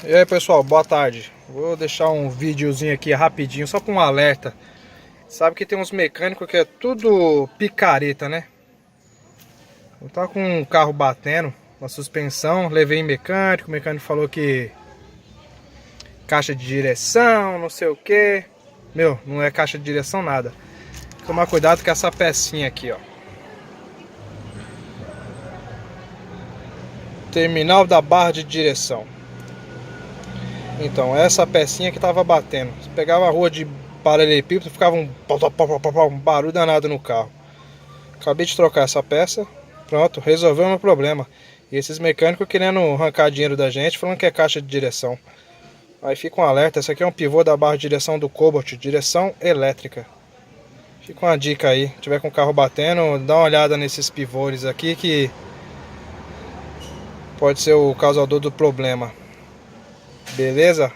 E aí pessoal, boa tarde. Vou deixar um videozinho aqui rapidinho, só para um alerta. Sabe que tem uns mecânicos que é tudo picareta, né? Eu tava com um carro batendo na suspensão, levei em mecânico, o mecânico falou que caixa de direção, não sei o que. Meu, não é caixa de direção nada. Tomar cuidado com essa pecinha aqui, ó. Terminal da barra de direção. Então, essa pecinha que tava batendo. Você pegava a rua de paralelepípedo, ficava um barulho danado no carro. Acabei de trocar essa peça. Pronto, resolveu o meu problema. E esses mecânicos querendo arrancar dinheiro da gente, falando que é caixa de direção. Aí fica um alerta, esse aqui é um pivô da barra de direção do Cobalt, direção elétrica. Fica uma dica aí, se tiver com o carro batendo, dá uma olhada nesses pivôs aqui que pode ser o causador do problema. Beleza?